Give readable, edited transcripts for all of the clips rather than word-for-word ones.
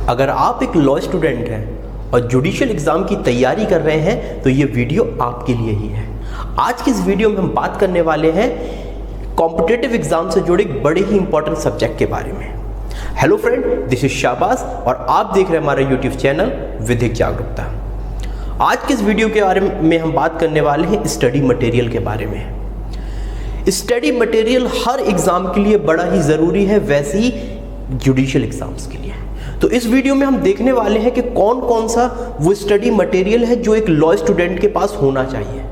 अगर आप एक लॉ स्टूडेंट हैं और जुडिशियल एग्ज़ाम की तैयारी कर रहे हैं तो ये वीडियो आपके लिए ही है। आज की इस वीडियो में हम बात करने वाले हैं कॉम्पिटिटिव एग्जाम से जुड़े एक बड़े ही इंपॉर्टेंट सब्जेक्ट के बारे में। Hello friend, this is Shahbaz और आप देख रहे हैं हमारा यूट्यूब चैनल विधिक जागरूकता। आज के इस वीडियो के बारे में हम बात करने वाले हैं स्टडी मटेरियल के बारे में। स्टडी मटेरियल हर एग्जाम के लिए बड़ा ही ज़रूरी है, वैसे ही जुडिशियल एग्जाम्स के लिए। तो इस वीडियो में हम देखने वाले हैं कि कौन कौन सा वो स्टडी मटेरियल है जो एक लॉ स्टूडेंट के पास होना चाहिए,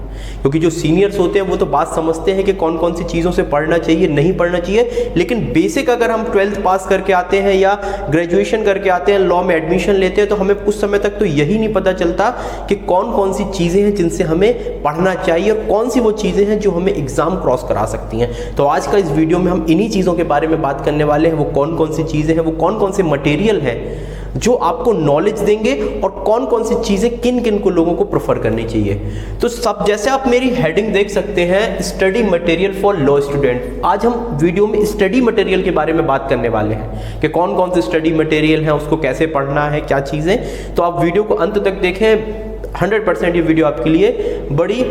क्योंकि जो सीनियर्स होते हैं वो तो बात समझते हैं कि कौन कौन सी चीज़ों से पढ़ना चाहिए, नहीं पढ़ना चाहिए, लेकिन बेसिक अगर हम 12th पास करके आते हैं या ग्रेजुएशन करके आते हैं, लॉ में एडमिशन लेते हैं, तो हमें कुछ समय तक तो यही नहीं पता चलता कि कौन कौन सी चीज़ें हैं जिनसे हमें पढ़ना चाहिए और कौन सी वो चीज़ें हैं जो हमें एग्जाम क्रॉस करा सकती हैं। तो आज का इस वीडियो में हम इन्हीं चीज़ों के बारे में बात करने वाले हैं। वो कौन कौन सी चीज़ें हैं, वो कौन कौन से मटेरियल हैं जो आपको नॉलेज देंगे और कौन कौन सी चीज़ें किन किन को लोगों को प्रेफर करनी चाहिए। तो सब जैसे आप मेरी हेडिंग देख सकते हैं, study material for law student. आज हम वीडियो में स्टडी मटेरियल के बारे में बात करने वाले हैं कि कौन कौन से स्टडी मटेरियल हैं, उसको कैसे पढ़ना है, क्या चीज़ें। तो आप वीडियो को अंत तक देखें, 100% ये वीडियो आपके लिए बड़ी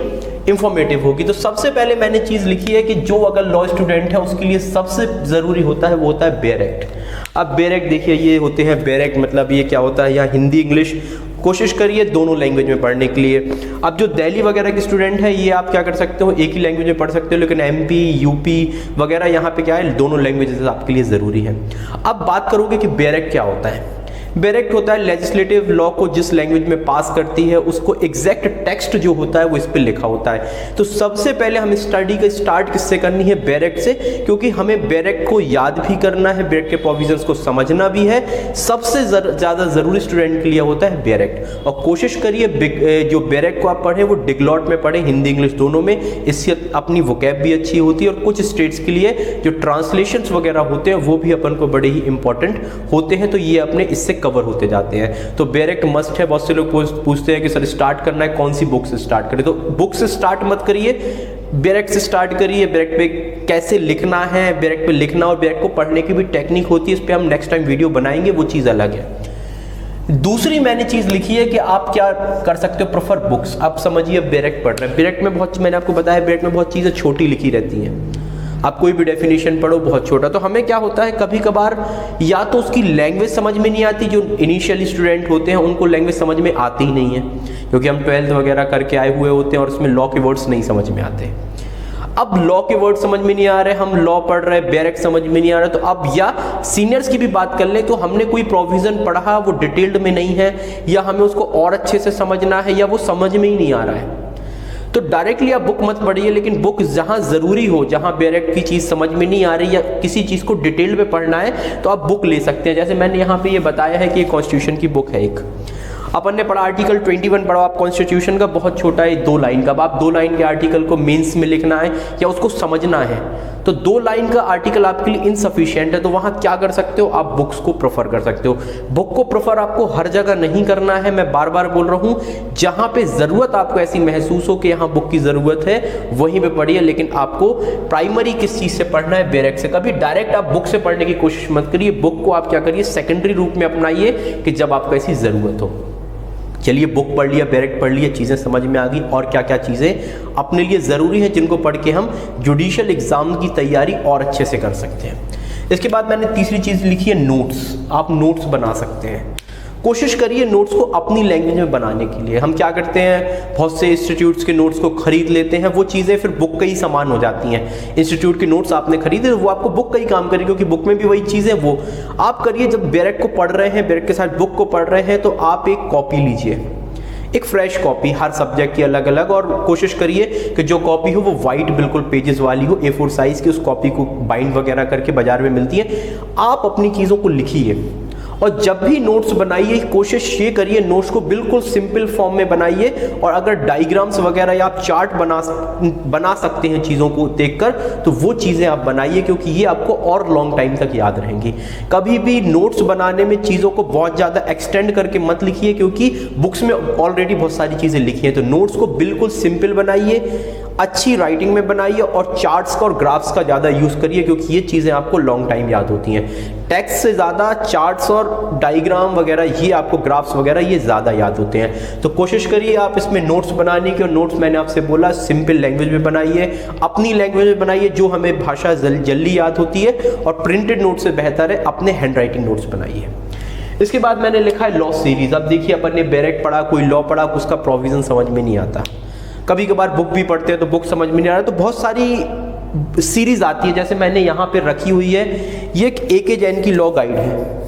इंफॉर्मेटिव होगी। तो सबसे पहले मैंने चीज़ लिखी है कि जो अगर लॉ स्टूडेंट है उसके लिए सबसे ज़रूरी होता है वो होता है बेयर एक्ट। अब बेयर एक्ट देखिए, ये होते हैं बेयर एक्ट, मतलब ये क्या होता है, या हिंदी इंग्लिश कोशिश करिए दोनों लैंग्वेज में पढ़ने के लिए। अब जो दिल्ली वगैरह के स्टूडेंट हैं ये आप क्या कर सकते हो, एक ही लैंग्वेज में पढ़ सकते हो, लेकिन एमपी यूपी वगैरह यहाँ पे क्या है, दोनों लैंग्वेजेस आपके लिए ज़रूरी है। अब बात करोगे कि बेयर एक्ट क्या होता है। बेयर एक्ट होता है लेजिस्लेटिव लॉ को जिस लैंग्वेज में पास करती है उसको एग्जैक्ट टेक्स्ट जो होता है वो इस पे लिखा होता है। तो सबसे पहले हम स्टडी का स्टार्ट किससे करनी है, बेयर एक्ट से, क्योंकि हमें बेयर एक्ट को याद भी करना है, बेयर एक्ट के प्रोविजंस को समझना भी है। सबसे ज़्यादा ज़रूरी स्टूडेंट के लिए होता है बेयर एक्ट। और कोशिश करिए जो बेयर एक्ट को आप पढ़ें वो डिग्लॉट में पढ़ें, हिंदी इंग्लिश दोनों में। इससे अपनी वोकैब भी अच्छी होती है और कुछ स्टेट्स के लिए जो ट्रांसलेशंस वगैरह होते हैं वो भी अपन को बड़े ही इंपॉर्टेंट होते हैं, तो ये अपने इससे कवर होते जाते हैं। तो बेयर एक्ट मस्ट है। बहुत से लोग पूछते हैं कि सर स्टार्ट करना है कौन सी बुक से स्टार्ट करें, तो बुक से स्टार्ट मत करिए, बेयर एक्ट से स्टार्ट करिए। बेयर एक्ट पे कैसे लिखना है, बेयर एक्ट पे लिखना और बेयर एक्ट को पढ़ने की भी टेक्निक होती है, इस पर हम नेक्स्ट टाइम वीडियो बनाएंगे, वो चीज़ अलग है। दूसरी मैंने चीज़ लिखी है कि आप क्या कर सकते हो, प्रेफर बुक्स। आप समझिए बेयर एक्ट पढ़ रहे हैं, बेयर एक्ट में बहुत, मैंने आपको बताया बेयर एक्ट में बहुत चीज़ें छोटी लिखी रहती हैं। आप कोई भी डेफिनेशन पढ़ो बहुत छोटा, तो हमें क्या होता है कभी कभार या तो उसकी लैंग्वेज समझ में नहीं आती, जो इनिशियल स्टूडेंट होते हैं उनको लैंग्वेज समझ में आती ही नहीं है, क्योंकि हम 12th वगैरह करके आए हुए होते हैं और उसमें लॉ के वर्ड्स नहीं समझ में आते। अब लॉ के वर्ड समझ में नहीं आ रहे, हम लॉ पढ़ रहे हैं, बेयर एक्ट समझ में नहीं आ रहा, तो अब या सीनियर्स की भी बात कर ले तो हमने कोई प्रोविजन पढ़ा वो डिटेल्ड में नहीं है, या हमें उसको और अच्छे से समझना है, या वो समझ में ही नहीं आ रहा है, तो डायरेक्टली आप बुक मत पढ़िए। लेकिन बुक जहाँ ज़रूरी हो, जहाँ बेयर एक्ट की चीज़ समझ में नहीं आ रही या किसी चीज़ को डिटेल में पढ़ना है तो आप बुक ले सकते हैं। जैसे मैंने यहाँ पे ये बताया है कि ये कॉन्स्टिट्यूशन की बुक है, एक अपन ने पढ़ा आर्टिकल 21 पढ़ा आप कॉन्स्टिट्यूशन का, बहुत छोटा है 2 लाइन का। अब आप 2 लाइन के आर्टिकल को मेंस में लिखना है या उसको समझना है, तो 2 लाइन का आर्टिकल आपके लिए इनसफिशिएंट है, तो वहाँ क्या कर सकते हो, आप बुक्स को प्रेफर कर सकते हो। बुक को प्रेफर आपको हर जगह नहीं करना है, मैं बार बार बोल रहा हूँ, जहाँ पे ज़रूरत आपको ऐसी महसूस हो कि यहाँ बुक की ज़रूरत है वहीं पे पढ़िए। लेकिन आपको प्राइमरी किस चीज़ से पढ़ना है, बेयर एक्ट से। कभी डायरेक्ट आप बुक से पढ़ने की कोशिश मत करिए, बुक को आप क्या करिए, सेकेंडरी रूप में अपनाइए कि जब आपको ऐसी ज़रूरत हो। चलिए बुक पढ़ लिया, बेयर एक्ट पढ़ लिया, चीज़ें समझ में आ गई, और क्या क्या चीज़ें अपने लिए ज़रूरी हैं जिनको पढ़ के हम जुडिशियल एग्ज़ाम की तैयारी और अच्छे से कर सकते हैं। इसके बाद मैंने तीसरी चीज़ लिखी है नोट्स। आप नोट्स बना सकते हैं, कोशिश करिए नोट्स को अपनी लैंग्वेज में बनाने के लिए। हम क्या करते हैं, बहुत से इंस्टीट्यूट्स के नोट्स को खरीद लेते हैं, वो चीज़ें फिर बुक का ही समान हो जाती हैं। इंस्टीट्यूट के नोट्स आपने खरीदे वो आपको बुक का ही काम करेगी, क्योंकि बुक में भी वही चीज़ें वो आप करिए। जब बेयर एक्ट को पढ़ रहे हैं, बेयर एक्ट के साथ बुक को पढ़ रहे हैं, तो आप एक कॉपी लीजिए, एक फ्रेश कॉपी, हर सब्जेक्ट की अलग अलग, और कोशिश करिए कि जो कॉपी हो वो वाइट बिल्कुल पेजेस वाली हो, A4 साइज की। उस कॉपी को बाइंड वगैरह करके बाजार में मिलती है, आप अपनी चीज़ों को लिखिए। और जब भी नोट्स बनाइए कोशिश ये करिए नोट्स को बिल्कुल सिंपल फॉर्म में बनाइए, और अगर डायग्राम्स वगैरह या आप चार्ट बना सकते हैं चीज़ों को देखकर, तो वो चीज़ें आप बनाइए, क्योंकि ये आपको और लॉन्ग टाइम तक याद रहेंगी। कभी भी नोट्स बनाने में चीज़ों को बहुत ज़्यादा एक्सटेंड करके मत लिखिए, क्योंकि बुक्स में ऑलरेडी बहुत सारी चीज़ें लिखी हैं। तो नोट्स को बिल्कुल सिंपल बनाइए, अच्छी राइटिंग में बनाइए और चार्ट्स का और ग्राफ्स का ज़्यादा यूज़ करिए, क्योंकि ये चीज़ें आपको लॉन्ग टाइम याद होती हैं। टेक्स्ट से ज़्यादा चार्ट्स और डायग्राम वगैरह, ये आपको ग्राफ्स वगैरह ये ज़्यादा याद होते हैं। तो कोशिश करिए आप इसमें नोट्स बनाने की, और नोट्स मैंने आपसे बोला सिंपल लैंग्वेज में बनाइए, अपनी लैंग्वेज में बनाइए जो हमें भाषा जल्दी याद होती है, और प्रिंटेड नोट से बेहतर है अपने हैंड राइटिंग नोट्स बनाइए। इसके बाद मैंने लिखा है लॉ सीरीज। अब देखिए अपन ने बैरेक्ट पढ़ा, कोई लॉ पढ़ा, उसका प्रोविजन समझ में नहीं आता। कभी कभार बुक भी पढ़ते हैं तो बुक समझ में नहीं आ रहा, तो बहुत सारी सीरीज आती है, जैसे मैंने यहाँ पे रखी हुई है, ये एक AK जैन की लॉ गाइड है।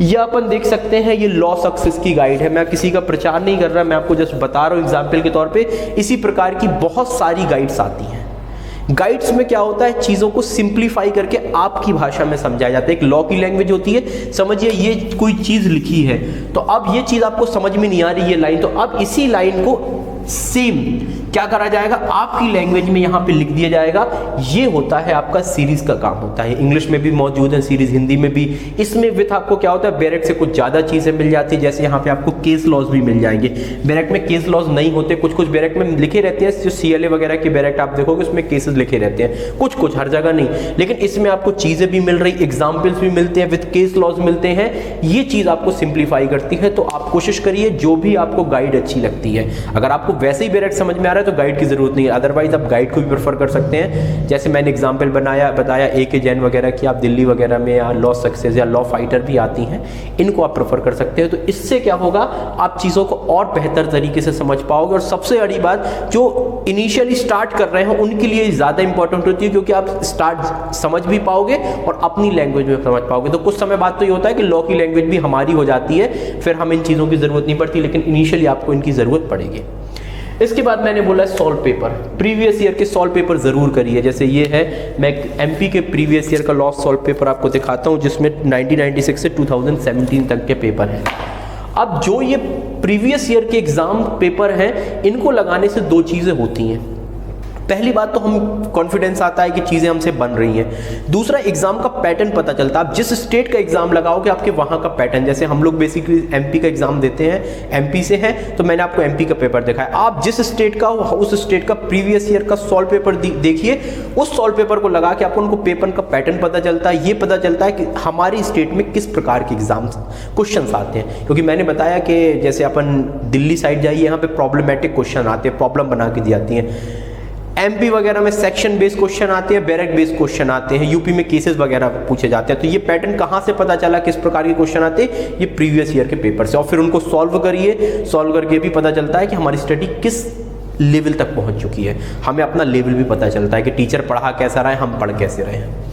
ये अपन देख सकते हैं, ये लॉ सक्सेस की गाइड है। मैं किसी का प्रचार नहीं कर रहा, मैं आपको जस्ट बता रहा हूँ एग्जाम्पल के तौर पे। इसी प्रकार की बहुत सारी गाइड्स आती हैं। गाइड्स में क्या होता है, चीज़ों को सिंप्लीफाई करके आपकी भाषा में समझाया जाता है। एक लॉ की लैंग्वेज होती है, समझिए ये कोई चीज़ लिखी है, तो अब ये चीज़ आपको समझ में नहीं आ रही, ये लाइन, तो अब इसी लाइन को सेम क्या करा जाएगा, आपकी लैंग्वेज में यहाँ पे लिख दिया जाएगा। ये होता है आपका सीरीज का काम होता है। इंग्लिश में भी मौजूद है सीरीज, हिंदी में भी। इसमें विथ आपको क्या होता है, बैरेक्ट से कुछ ज़्यादा चीज़ें मिल जाती है, जैसे यहाँ पे आपको केस लॉज भी मिल जाएंगे। बैरेक्ट में केस लॉज नहीं होते, कुछ कुछ बैरेक्ट में लिखे रहते हैं, जो CLA वगैरह के बैरेक्ट आप देखोगे उसमें केसेस लिखे रहते हैं, कुछ कुछ, हर जगह नहीं। लेकिन इसमें आपको चीज़ें भी मिल रही, एग्जाम्पल्स भी मिलते हैं, विथ केस लॉज मिलते हैं। ये चीज़ आपको सिंप्लीफाई करती है। तो आप कोशिश करिए जो भी आपको गाइड अच्छी लगती है, अगर आपको वैसे ही बैरेक्ट समझ में आ रहा है तो गाइड की जरूरत नहीं है, अदरवाइज आप गाइड को भी प्रेफर कर सकते हैं। जैसे मैंने एग्जांपल बताया AK जैन वगैरह की, आप दिल्ली वगैरह में या लॉ सक्सेस या लॉ फाइटर भी आती हैं, इनको आप प्रेफर कर सकते हैं। तो इससे क्या होगा, आप चीज़ों को और बेहतर तरीके से समझ पाओगे। और सबसे बड़ी बात, जो इनिशियली स्टार्ट कर रहे हैं उनके लिए ज़्यादा इंपॉर्टेंट होती है, क्योंकि आप स्टार्ट समझ भी पाओगे और अपनी लैंग्वेज में समझ पाओगे। तो कुछ समय बाद तो ये होता है कि लॉ की लैंग्वेज भी हमारी हो जाती है, फिर हम इन चीज़ों की ज़रूरत नहीं पड़ती, लेकिन इनिशियली आपको इनकी ज़रूरत पड़ेगी। इसके बाद मैंने बोला सॉल्व पेपर, प्रीवियस ईयर के सॉल्व पेपर जरूर करिए। जैसे ये है, मैं MP के प्रीवियस ईयर का लॉ सॉल्व पेपर आपको दिखाता हूँ, जिसमें 1996 से 2017 तक के पेपर हैं। अब जो ये प्रीवियस ईयर के एग्जाम पेपर हैं, इनको लगाने से दो चीज़ें होती हैं। पहली बात तो हम कॉन्फिडेंस आता है कि चीज़ें हमसे बन रही हैं। दूसरा, एग्जाम का पैटर्न पता चलता है। आप जिस स्टेट का एग्जाम लगाओगे आपके वहाँ का पैटर्न, जैसे हम लोग बेसिकली MP का एग्जाम देते हैं, MP से है, तो मैंने आपको MP का पेपर दिखाया। आप जिस स्टेट का हो उस स्टेट का प्रीवियस ईयर का सॉल्व पेपर देखिए, उस सॉल्व पेपर को लगा के आपको उनको पेपर का पैटर्न पता चलता है। ये पता चलता है कि हमारी स्टेट में किस प्रकार के एग्जाम्स क्वेश्चन आते हैं, क्योंकि मैंने बताया कि जैसे अपन दिल्ली साइड जाइए, यहाँ पे प्रॉब्लमेटिक क्वेश्चन आते हैं, प्रॉब्लम बना के दी जाती हैं। MP वगैरह में सेक्शन बेस्ड क्वेश्चन आते हैं, बैरेक्ट बेस्ड क्वेश्चन आते हैं, UP में केसेस वगैरह पूछे जाते हैं। तो ये पैटर्न कहाँ से पता चला, किस प्रकार के क्वेश्चन आते हैं, ये प्रीवियस ईयर के पेपर से। और फिर उनको सॉल्व करिए, सॉल्व करके भी पता चलता है कि हमारी स्टडी किस लेवल तक पहुँच चुकी है। हमें अपना लेवल भी पता चलता है कि टीचर पढ़ा कैसा रहा है, हम पढ़ कैसे रहे हैं।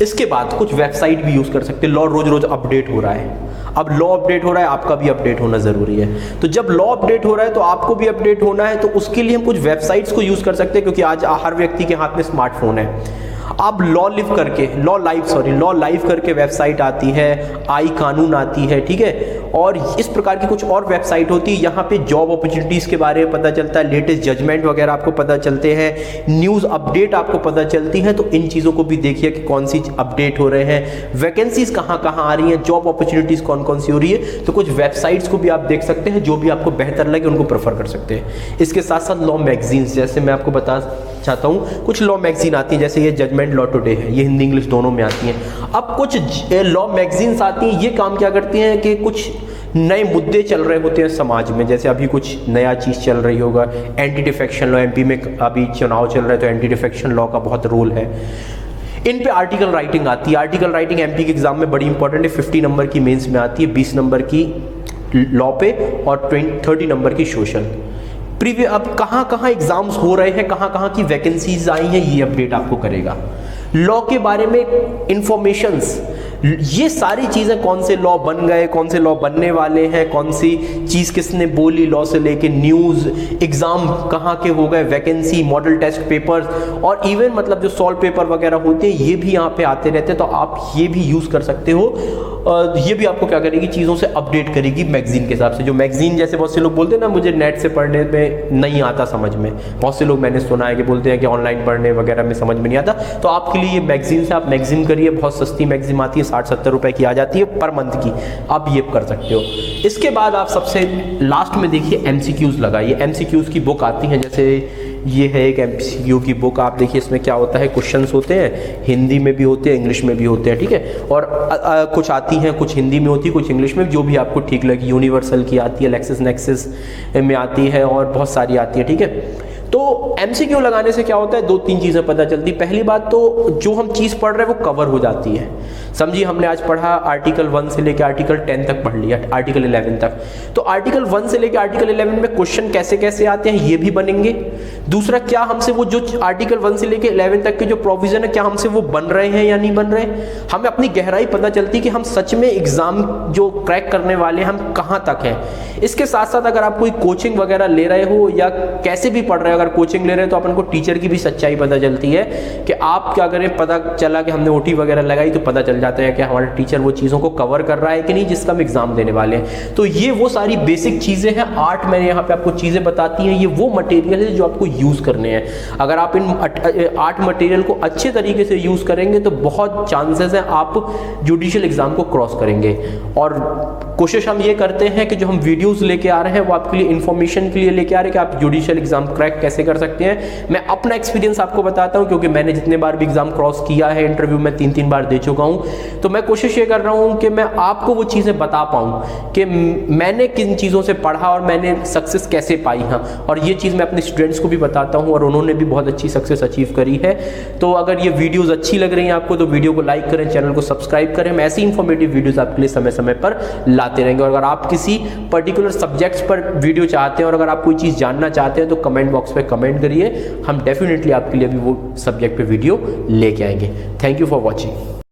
इसके बाद कुछ वेबसाइट भी यूज़ कर सकते हैं। लॉ रोज रोज अपडेट हो रहा है, अब लॉ अपडेट हो रहा है, आपका भी अपडेट होना ज़रूरी है। तो जब लॉ अपडेट हो रहा है तो आपको भी अपडेट होना है, तो उसके लिए हम कुछ वेबसाइट्स को यूज़ कर सकते हैं, क्योंकि आज हर व्यक्ति के हाथ में स्मार्टफोन है। अब लॉ लाइव करके वेबसाइट आती है, आई कानून आती है, ठीक है, और इस प्रकार की कुछ और वेबसाइट होती है। यहाँ पे जॉब अपॉर्चुनिटीज़ के बारे में पता चलता है, लेटेस्ट जजमेंट वगैरह आपको पता चलते हैं, न्यूज़ अपडेट आपको पता चलती है। तो इन चीज़ों को भी देखिए कि कौन सी अपडेट हो रहे हैं, वैकेंसीज कहाँ कहाँ आ रही हैं, जॉब अपॉर्चुनिटीज़ कौन कौन सी हो रही है। तो कुछ वेबसाइट्स को भी आप देख सकते हैं, जो भी आपको बेहतर लगे उनको प्रेफर कर सकते हैं। इसके साथ साथ लॉ मैगजीन्स, जैसे मैं आपको बता चाहता हूँ, कुछ लॉ मैगजीन आती है, जैसे ये जजमेंट लॉ टुडे है, ये हिंदी इंग्लिश दोनों में आती हैं। अब कुछ लॉ मैगजीन्स आती हैं, ये काम क्या करती हैं कि कुछ नए मुद्दे चल रहे होते हैं समाज में, जैसे अभी कुछ नया चीज़ चल रही होगा, एंटी डिफेक्शन लॉ, MP में अभी चुनाव चल रहा है तो एंटी डिफेक्शन लॉ का बहुत रोल है। इन पे आर्टिकल राइटिंग आती है। आर्टिकल राइटिंग MP के एग्जाम में बड़ी इंपॉर्टेंट है, 50 नंबर की मेंस में आती है, 20 नंबर की लॉ पे और 30 नंबर की सोशल। प्रीवियस अब कहाँ कहाँ एग्जाम्स हो रहे हैं, कहाँ कहाँ की वैकेंसीज आई हैं, ये अपडेट आपको करेगा। लॉ के बारे में इंफॉर्मेशंस, ये सारी चीज़ें, कौन से लॉ बन गए, कौन से लॉ बनने वाले हैं, कौन सी चीज़ किसने बोली, लॉ से लेके न्यूज़, एग्ज़ाम कहाँ के हो गए, वैकेंसी, मॉडल टेस्ट पेपर्स, और इवन मतलब जो सॉल्व पेपर वगैरह होते हैं ये भी यहाँ पे आते रहते हैं। तो आप ये भी यूज़ कर सकते हो। ये भी आपको क्या करेगी, चीज़ों से अपडेट करेगी मैगजीन के हिसाब से। जो मैगजीन, जैसे बहुत से लोग बोलते हैं ना, मुझे नेट से पढ़ने में नहीं आता समझ में, बहुत से लोग मैंने सुना है कि बोलते हैं कि ऑनलाइन पढ़ने वगैरह में समझ में नहीं आता। तो आपके लिए ये मैगजीन से आप मैगजीन करिए, बहुत सस्ती मैगजीन आती है, 60-70 रुपए की आ जाती है पर मंथ की, आप ये कर सकते हो। इसके बाद आप सबसे लास्ट में देखिए MCQs लगाइए। MCQs की बुक आती हैं, जैसे ये है एक MCQ की बुक। आप देखिए इसमें क्या होता है, क्वेश्चंस होते हैं, हिंदी में भी होते हैं, इंग्लिश में भी होते हैं, ठीक है। और कुछ आती हैं, कुछ हिंदी में होती है, कुछ इंग्लिश में, जो भी आपको ठीक लगे। यूनिवर्सल की आती है, लेक्सिस नेक्सिस में आती है, और बहुत सारी आती है, ठीक है। तो MCQ लगाने से क्या होता है, 2-3 चीज़ें पता चलती। पहली बात तो जो हम चीज़ पढ़ रहे हैं वो कवर हो जाती है। समझिए हमने आज पढ़ा आर्टिकल 1 से लेकर आर्टिकल 10 तक पढ़ लिया, आर्टिकल 11 तक। तो आर्टिकल 1 से लेकर आर्टिकल 11 में क्वेश्चन कैसे कैसे आते हैं ये भी बनेंगे। दूसरा, क्या हमसे वो जो आर्टिकल 1 से लेकर 11 तक के जो प्रोविजन है, क्या हमसे वो बन रहे हैं या नहीं बन रहे। हमें अपनी गहराई पता चलती है कि हम सच में एग्जाम जो क्रैक करने वाले हैं हम कहाँ तक हैं। इसके साथ साथ अगर आप कोई कोचिंग वगैरह ले रहे हो या कैसे भी पढ़ रहे हो, अगर कोचिंग ले रहे हैं तो अपन को टीचर की भी सच्चाई पता चलती है कि आप क्या करें। पता चला कि हमने OT वगैरह लगाई तो पता चल जाता है कि हमारा टीचर वो चीज़ों को कवर कर रहा है कि नहीं जिसका हम एग्जाम देने वाले हैं। तो ये वो सारी बेसिक चीज़ें हैं। 8 मैंने यहाँ पे आपको चीज़ें बताती हैं, ये वो मटेरियल है जो आपको यूज़ करने हैं। अगर आप इन 8 मटेरियल को अच्छे तरीके से यूज़ करेंगे तो बहुत चांसेस हैं आप जुडिशियल एग्जाम को क्रॉस करेंगे। और कोशिश हम ये करते हैं कि जो हम वीडियोस लेके आ रहे हैं वो आपके लिए इन्फॉर्मेशन के लिए लेके आ रहे हैं कि आप जुडिशियल एग्जाम क्रैक कैसे कर सकते हैं। मैं अपना एक्सपीरियंस आपको बताता हूं, क्योंकि मैंने जितने बार भी एग्जाम क्रॉस किया है, इंटरव्यू में 3-3 बार दे चुका हूं। तो मैं कोशिश ये कर रहा हूं कि मैं आपको वो चीज़ें बता पाऊं कि मैंने किन चीज़ों से पढ़ा और मैंने सक्सेस कैसे पाई है। और ये चीज़ मैं अपने स्टूडेंट्स को भी बताता हूँ और उन्होंने भी बहुत अच्छी सक्सेस अचीव करी है। तो अगर ये वीडियोज़ अच्छी लग रही हैं आपको तो वीडियो को लाइक करें, चैनल को सब्सक्राइब करें। हम ऐसी इंफॉर्मेटिव वीडियोज़ आपके लिए समय समय पर लाते रहेंगे। और अगर आप किसी पर्टिकुलर सब्जेक्ट्स पर वीडियो चाहते हैं और अगर आप कोई चीज़ जानना चाहते हैं तो कमेंट बॉक्स पे कमेंट करिए। हम डेफिनेटली आपके लिए भी वो सब्जेक्ट पे वीडियो लेके आएंगे। Thank you for watching.